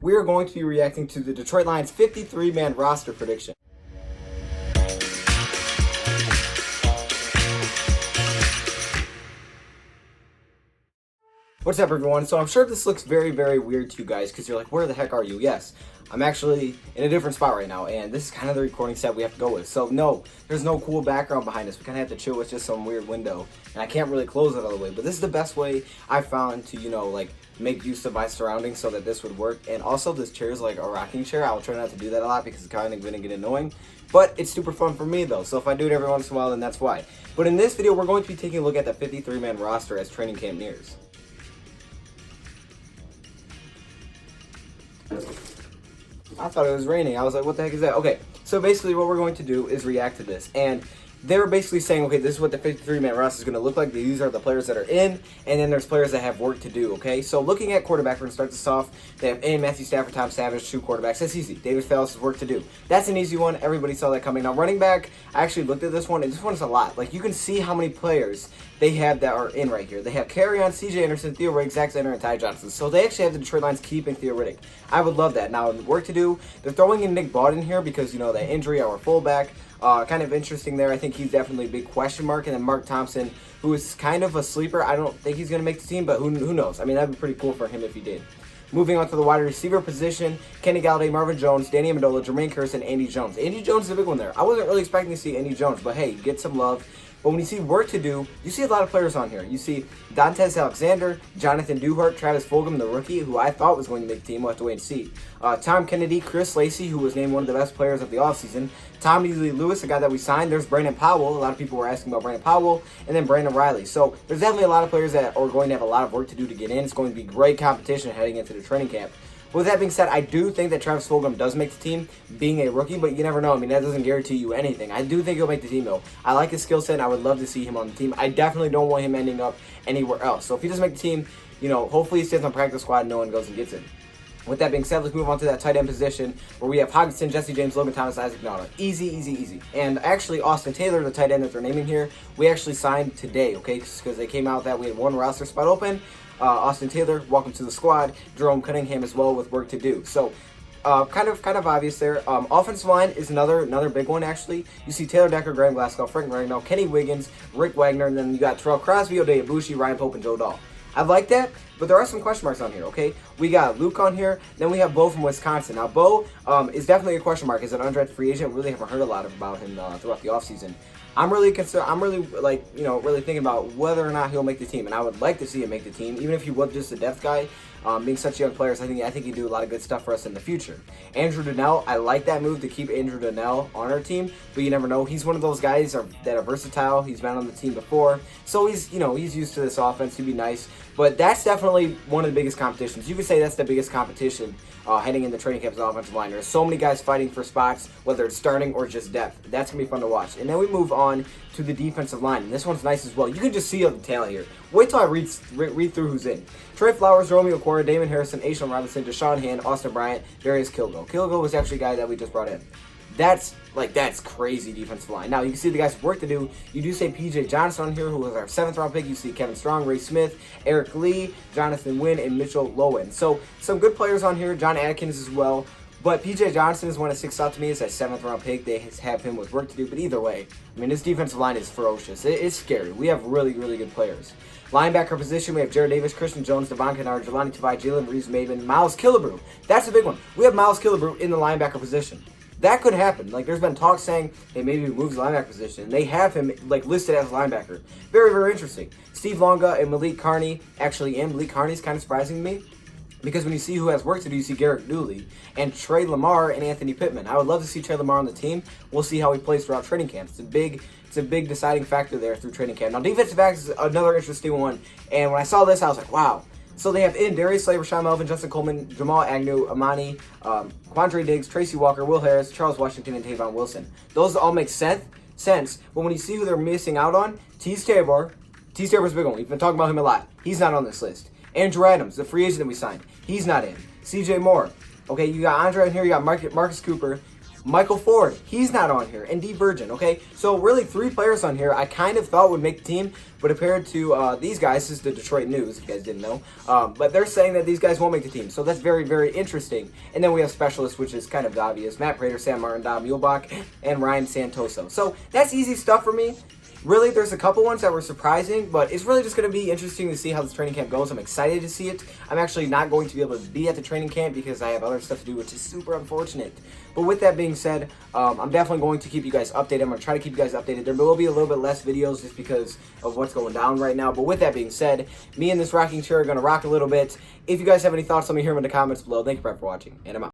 we are going to be reacting to the Detroit Lions 53-man roster prediction. What's up, everyone? So I'm sure this looks very, very weird to you guys because you're like, where the heck are you? Yes, I'm actually in a different spot right now, and this is kind of the recording set we have to go with. So no, there's no cool background behind us. We kind of have to chill with just some weird window, and I can't really close it all the way, but this is the best way I found to, like, make use of my surroundings so that this would work. And also, this chair is like a rocking chair. I will try not to do that a lot because it's kind of going to get annoying, but it's super fun for me though. So if I do it every once in a while, then that's why. But in this video, we're going to be taking a look at the 53-man roster as training camp nears. I thought it was raining. I was like, what the heck is that? Okay, so basically what we're going to do is react to this. And they're basically saying, okay, this is what the 53-man roster is going to look like. These are the players that are in, and then there's players that have work to do, okay? So looking at quarterback, we're going to start this off. They have in Matthew Stafford, Tom Savage, 2 quarterbacks. That's easy. David Fells has work to do. That's an easy one. Everybody saw that coming. Now, running back, I actually looked at this one, and this one is a lot. Like, you can see how many players they have that are in right here. They have Carrion, C.J. Anderson, Theo Riddick, Zach Zenner, and Ty Johnson. So they actually have the Detroit Lions keeping Theo Riddick. I would love that. Now, work to do, they're throwing in Nick Bawden here because, that injury, our fullback. Kind of interesting there. I think he's definitely a big question mark. And then Mark Thompson, who is kind of a sleeper. I don't think he's going to make the team, but who knows? I mean, that'd be pretty cool for him if he did. Moving on to the wide receiver position, Kenny Galladay, Marvin Jones, Danny Amendola, Jermaine Kearse, and Andy Jones. Andy Jones is a big one there. I wasn't really expecting to see Andy Jones, but hey, get some love. But when you see work to do, you see a lot of players on here. You see Dantes Alexander, Jonathan Duhart, Travis Fulgham, the rookie, who I thought was going to make the team. We'll have to wait and see. Tom Kennedy, Chris Lacey, who was named one of the best players of the offseason. Tommy Lee Lewis, a guy that we signed. There's Brandon Powell. A lot of people were asking about Brandon Powell. And then Brandon Riley. So there's definitely a lot of players that are going to have a lot of work to do to get in. It's going to be great competition heading into the training camp. With that being said, I do think that Travis Fulgham does make the team, being a rookie, but you never know. I mean, that doesn't guarantee you anything. I do think he'll make the team, though. I like his skill set, and I would love to see him on the team. I definitely don't want him ending up anywhere else. So if he doesn't make the team, hopefully he stays on practice squad and no one goes and gets him. With that being said, let's move on to that tight end position where we have Hogginson, Jesse James, Logan Thomas, Isaac Nauta. Easy, easy, easy. And actually, Austin Taylor, the tight end that they're naming here, we actually signed today, okay? Because they came out that we had one roster spot open. Austin Taylor, welcome to the squad. Jerome Cunningham as well with work to do. So, kind of obvious there. Offensive line is another big one, actually. You see Taylor Decker, Graham Glasgow, Frank Ragnow, Kenny Wiggins, Rick Wagner, and then you got Terrell Crosby, Oday Abushi, Ryan Pope, and Joe Dahl. I like that, but there are some question marks on here, okay? We got Luke on here, then we have Bo from Wisconsin. Now, Bo is definitely a question mark. Is an undrafted free agent. We really haven't heard a lot about him throughout the offseason. I'm really concerned. I'm really, really thinking about whether or not he'll make the team, and I would like to see him make the team, even if he was just a depth guy. Being such young players, I think he'd do a lot of good stuff for us in the future. Andrew Donnell, I like that move to keep Andrew Donnell on our team, but you never know. He's one of those guys that are versatile. He's been on the team before, so he's used to this offense. He'd be nice, but that's definitely one of the biggest competitions. You could say that's the biggest competition heading into training camp as an offensive line. There's so many guys fighting for spots, whether it's starting or just depth. That's gonna be fun to watch. And then we move on to the defensive line, and this one's nice as well. You can just see all the talent here. Wait till I read through who's in. Trey Flowers, Romeo Cora, Damon Harrison, Ashawn Robinson, Deshaun Hand, Austin Bryant, Darius Kilgo. Kilgo was actually a guy that we just brought in. That's crazy defensive line. Now, you can see the guys with work to do. You do say P.J. Johnson on here, who was our 7th round pick. You see Kevin Strong, Ray Smith, Eric Lee, Jonathan Wynn, and Mitchell Lowen. So, some good players on here. John Atkins as well. But P.J. Johnson is one that sticks out to me as that 7th round pick. They have him with work to do. But either way, I mean, this defensive line is ferocious. It's scary. We have really, really good players. Linebacker position, we have Jared Davis, Christian Jones, Devon Kennard, Jelani Tavai, Jalen Reeves-Maybin, Miles Killebrew. That's a big one. We have Miles Killebrew in the linebacker position. That could happen. There's been talk saying, hey, maybe he moves the linebacker position. And they have him, listed as a linebacker. Very, very interesting. Steve Longa and Malik Carney actually in. Malik Carney's kind of surprising to me. Because when you see who has work to do, you see Garrett Dooley and Trey Lamar and Anthony Pittman. I would love to see Trey Lamar on the team. We'll see how he plays throughout training camp. It's a big deciding factor there through training camp. Now, defensive backs is another interesting one. And when I saw this, I was like, wow. So they have in Darius Slay, Rashawn Melvin, Justin Coleman, Jamal Agnew, Amani, Quandre Diggs, Tracy Walker, Will Harris, Charles Washington, and Tavon Wilson. Those all make sense. But when you see who they're missing out on, Teez Tabor. Teez Tabor's a big one. We've been talking about him a lot. He's not on this list. Andrew Adams, the free agent that we signed. He's not in. CJ Moore. Okay, you got Andre in here. You got Marcus Cooper. Michael Ford, he's not on here, and D Virgin, okay? So really 3 players on here I kind of thought would make the team, but compared to these guys, this is the Detroit News, if you guys didn't know, but they're saying that these guys won't make the team, so that's very, very interesting. And then we have specialists, which is kind of obvious: Matt Prater, Sam Martin, Dom Muhlbach, and Ryan Santoso. So that's easy stuff for me. Really, there's a couple ones that were surprising, but it's really just going to be interesting to see how this training camp goes. I'm excited to see it. I'm actually not going to be able to be at the training camp because I have other stuff to do, which is super unfortunate. But with that being said, I'm definitely going to keep you guys updated. I'm going to try to keep you guys updated. There will be a little bit less videos just because of what's going down right now. But with that being said, me and this rocking chair are going to rock a little bit. If you guys have any thoughts, let me hear them in the comments below. Thank you for watching, and I'm out.